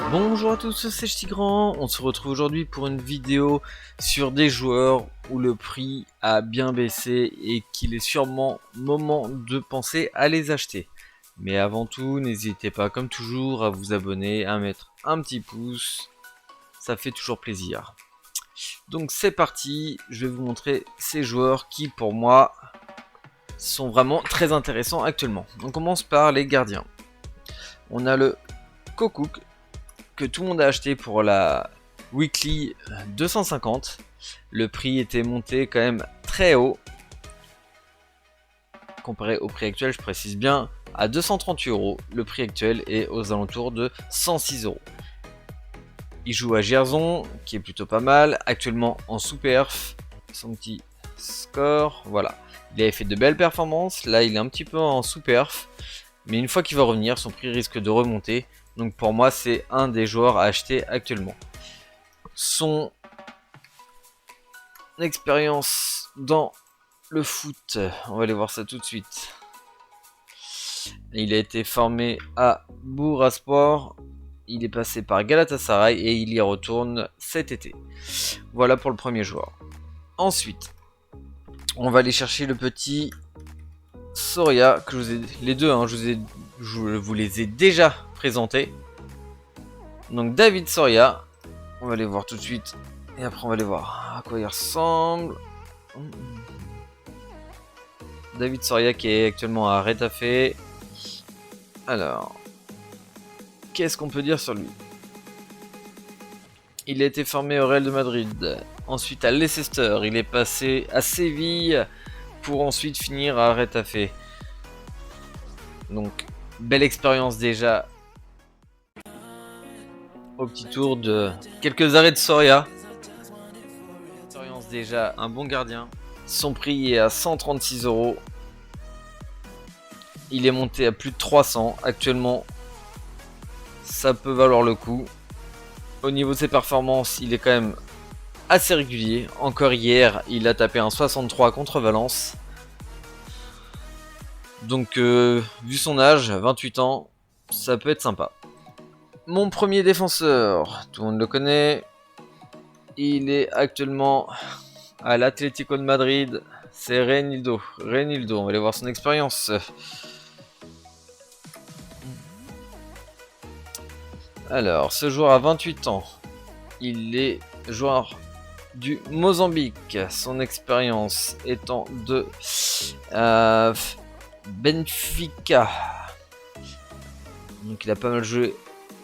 Bonjour à tous, c'est Ch'Tigran. On se retrouve aujourd'hui pour une vidéo sur des joueurs où le prix a bien baissé et qu'il est sûrement moment de penser à les acheter. Mais avant tout, n'hésitez pas comme toujours à vous abonner, à mettre un petit pouce, ça fait toujours plaisir. Donc c'est parti, je vais vous montrer ces joueurs qui pour moi sont vraiment très intéressants actuellement. On commence par les gardiens. On a le Kokouk que tout le monde a acheté pour la Weekly 250. Le prix était monté quand même très haut. Comparé au prix actuel, je précise bien, à 238 €. Le prix actuel est aux alentours de 106 €. Il joue à Gerson, qui est plutôt pas mal. Actuellement en sous-perf. Son petit score, voilà. Il avait fait de belles performances. Là, il est un petit peu en sous-perf. Mais une fois qu'il va revenir, son prix risque de remonter. Donc pour moi, c'est un des joueurs à acheter actuellement. Son expérience dans le foot, on va aller voir ça tout de suite. Il a été formé à Bursaspor. Il est passé par Galatasaray et il y retourne cet été. Voilà pour le premier joueur. Ensuite, on va aller chercher le petit Soria, que je vous ai, les deux, hein, je vous les ai déjà présentés. Donc David Soria, on va les voir tout de suite. Et après on va aller voir à quoi il ressemble. David Soria qui est actuellement à Retafe. Alors, qu'est-ce qu'on peut dire sur lui? Il a été formé au Real de Madrid, ensuite à Leicester, il est passé à Séville pour ensuite finir à Retafe. Donc, belle expérience déjà au petit tour de quelques arrêts de Soria. Expérience déjà, un bon gardien. Son prix est à 136 €. Il est monté à plus de 300 actuellement. Ça peut valoir le coup. Au niveau de ses performances, il est quand même assez régulier. Encore hier, il a tapé un 63 contre Valence. Donc, vu son âge, 28 ans, ça peut être sympa. Mon premier défenseur, tout le monde le connaît. Il est actuellement à l'Atlético de Madrid. C'est Reinildo. On va aller voir son expérience. Alors, ce joueur a 28 ans. Il est joueur du Mozambique. Son expérience étant de Benfica. Donc il a pas mal joué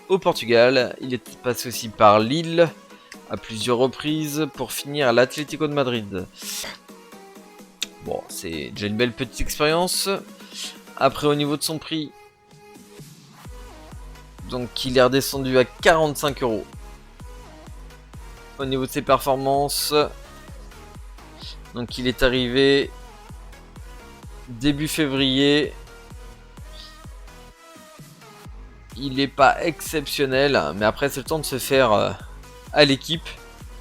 au Portugal. Il est passé aussi par Lille à plusieurs reprises pour finir à l'Atlético de Madrid. Bon, c'est déjà une belle petite expérience. Après, au niveau de son prix, donc il est redescendu à 45 €. Au niveau de ses performances, donc il est arrivé début février. Il n'est pas exceptionnel, mais après c'est le temps de se faire à l'équipe.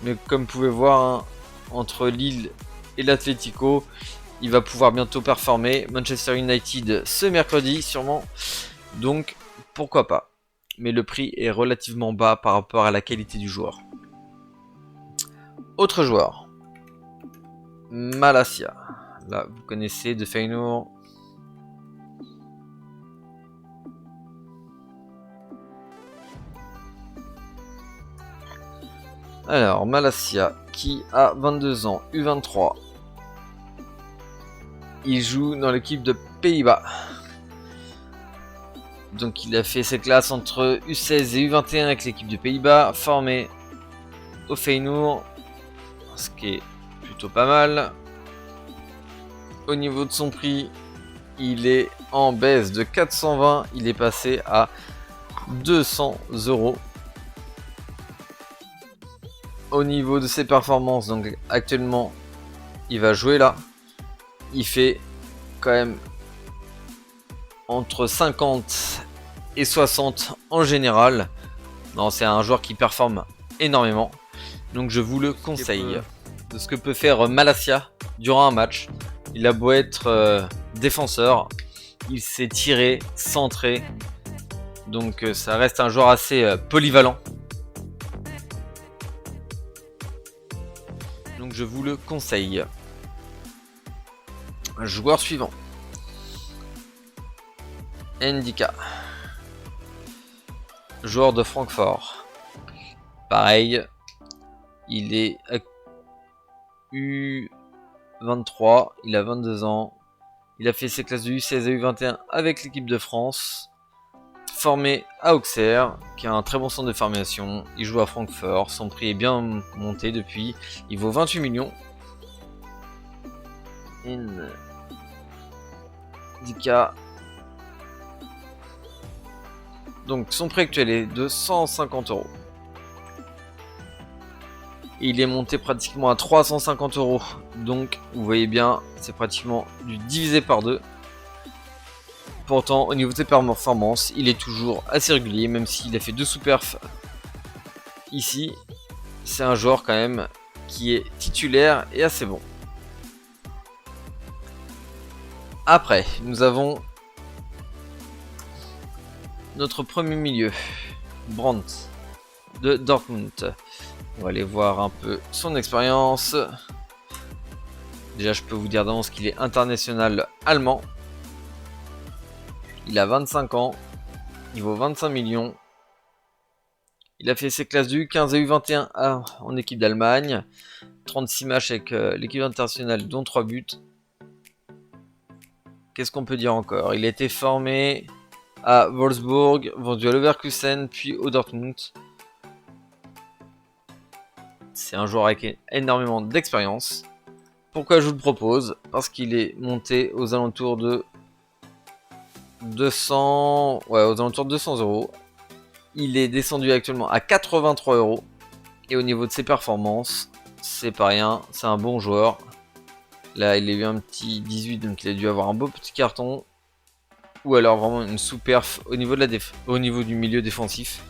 Mais comme vous pouvez voir, hein, entre Lille et l'Atlético, il va pouvoir bientôt performer. Manchester United ce mercredi sûrement, donc pourquoi pas. Mais le prix est relativement bas par rapport à la qualité du joueur. Autre joueur, Malacia. Là, vous connaissez de Feyenoord. Alors, Malacia, qui a 22 ans, U23. Il joue dans l'équipe de Pays-Bas. Donc il a fait ses classes entre U16 et U21 avec l'équipe de Pays-Bas, formé au Feyenoord, ce qui est plutôt pas mal. Au niveau de son prix, il est en baisse de 420, il est passé à 200 €. Au niveau de ses performances, donc actuellement, il va jouer là. Il fait quand même entre 50 et 60 en général. Non, c'est un joueur qui performe énormément. Donc je vous le conseille. De ce que peut faire Malacia durant un match. Il a beau être défenseur, il sait tirer, centrer. Donc ça reste un joueur assez polyvalent. Donc je vous le conseille. Joueur suivant. Ndika. Joueur de Francfort. Pareil. Il est U23. Il a 22 ans. Il a fait ses classes de U16 et U21 avec l'équipe de France. Formé à Auxerre, qui a un très bon centre de formation. Il joue à Francfort. Son prix est bien monté depuis. Il vaut 28 millions. Ndika. Donc son prix actuel est de 150 €. Il est monté pratiquement à 350 €. Donc vous voyez bien, c'est pratiquement du divisé par 2. Pourtant, au niveau de ses performances, il est toujours assez régulier, même s'il a fait 2 sous-perfs ici. C'est un joueur quand même qui est titulaire et assez bon. Après, nous avons notre premier milieu, Brandt de Dortmund. On va aller voir un peu son expérience. Déjà, je peux vous dire d'avance qu'il est international allemand. Il a 25 ans. Il vaut 25 millions. Il a fait ses classes du U15 et U21 en équipe d'Allemagne. 36 matchs avec l'équipe internationale, dont 3 buts. Qu'est-ce qu'on peut dire encore? Il a été formé à Wolfsburg, vendu à Leverkusen, puis au Dortmund. C'est un joueur avec énormément d'expérience. Pourquoi je vous le propose? Parce qu'il est monté aux alentours de 200, ouais, aux alentours de 200 €. Il est descendu actuellement à 83 €. Et au niveau de ses performances, c'est pas rien. C'est un bon joueur. Là, il a eu un petit 18, donc il a dû avoir un beau petit carton. Ou alors vraiment une sous-perf au niveau de au niveau du milieu défensif.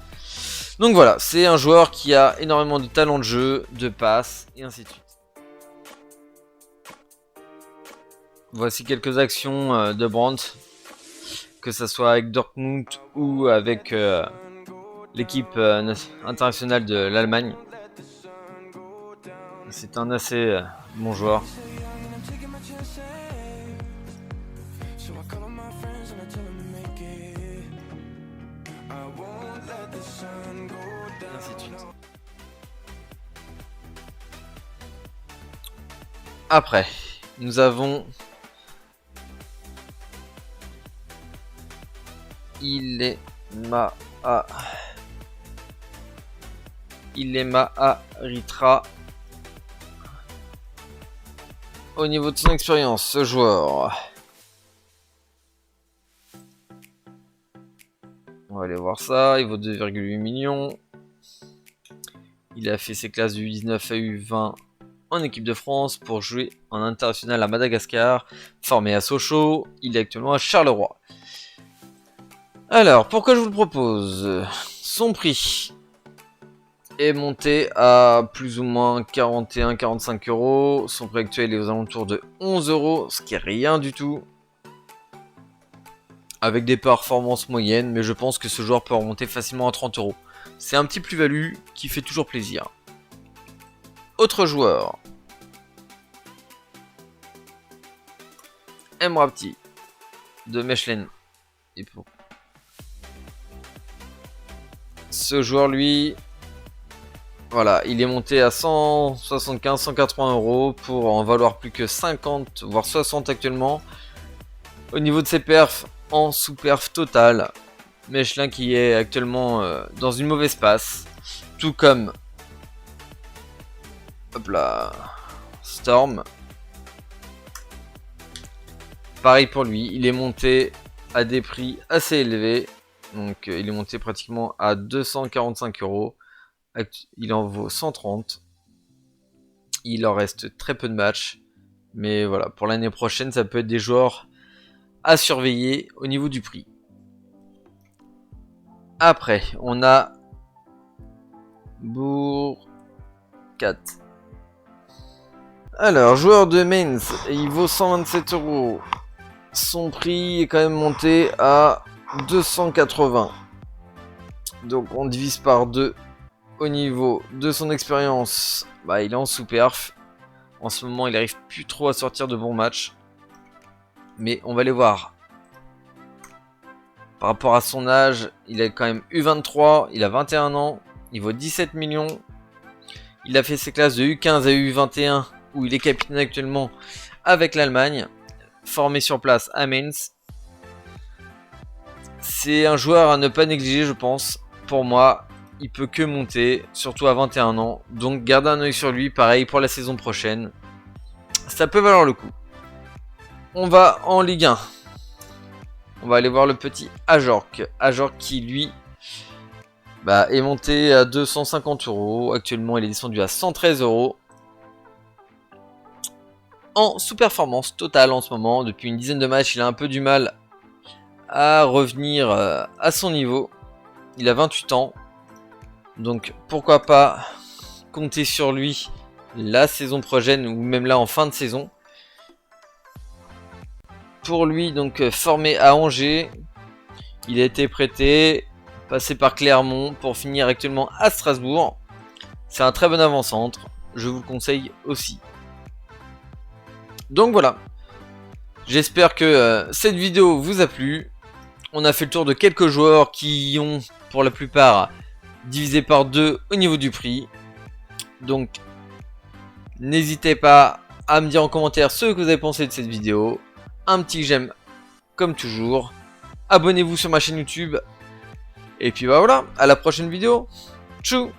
Donc voilà, c'est un joueur qui a énormément de talent de jeu, de passe, et ainsi de suite. Voici quelques actions de Brandt, que ce soit avec Dortmund ou avec l'équipe internationale de l'Allemagne. C'est un assez bon joueur. Et ainsi de suite. Après, nous avons Ilema Ritra. Au niveau de son expérience, ce joueur, on va aller voir ça. Il vaut 2,8 millions. Il a fait ses classes du U19 à U20 en équipe de France pour jouer en international à Madagascar. Formé à Sochaux, il est actuellement à Charleroi. Alors, pourquoi je vous le propose? Son prix est monté à plus ou moins 41-45 €. Son prix actuel est aux alentours de 11 €, ce qui est rien du tout. Avec des performances moyennes, mais je pense que ce joueur peut remonter facilement à 30 €. C'est un petit plus-value qui fait toujours plaisir. Autre joueur. Emrapti de Mechelen. Et pour ce joueur, lui, voilà, il est monté à 175-180 € pour en valoir plus que 50 voire 60 actuellement. Au niveau de ses perfs, en sous-perf total, Mechelin qui est actuellement dans une mauvaise passe, tout comme hop là, Storm. Pareil pour lui, il est monté à des prix assez élevés, donc il est monté pratiquement à 245 €. Il en vaut 130. Il en reste très peu de matchs, mais voilà, pour l'année prochaine, ça peut être des joueurs à surveiller au niveau du prix. Après, on a Bourcat. Alors, joueur de Mainz, il vaut 127 €. Son prix est quand même monté à 280. Donc on divise par 2 au niveau de son expérience. Bah, il est en sous-perf. En ce moment, il arrive plus trop à sortir de bons matchs. Mais on va les voir. Par rapport à son âge, il a quand même U23, il a 21 ans, il vaut 17 millions. Il a fait ses classes de U15 à U21, où il est capitaine actuellement avec l'Allemagne, formé sur place à Mainz. C'est un joueur à ne pas négliger, je pense. Pour moi, il peut que monter, surtout à 21 ans. Donc gardez un oeil sur lui, pareil pour la saison prochaine. Ça peut valoir le coup. On va en Ligue 1. On va aller voir le petit Ajorc. Ajorc qui, lui, est monté à 250 €. Actuellement, il est descendu à 113 €. En sous-performance totale en ce moment. Depuis une dizaine de matchs, il a un peu du mal à revenir à son niveau. Il a 28 ans. Donc, pourquoi pas compter sur lui la saison prochaine ou même là en fin de saison. Pour lui, donc formé à Angers, il a été prêté, passé par Clermont pour finir actuellement à Strasbourg. C'est un très bon avant-centre, je vous le conseille aussi. Donc voilà, j'espère que cette vidéo vous a plu. On a fait le tour de quelques joueurs qui ont pour la plupart divisé par 2 au niveau du prix. Donc n'hésitez pas à me dire en commentaire ce que vous avez pensé de cette vidéo. Un petit j'aime comme toujours. Abonnez-vous sur ma chaîne YouTube. Et puis voilà, à la prochaine vidéo. Tchou!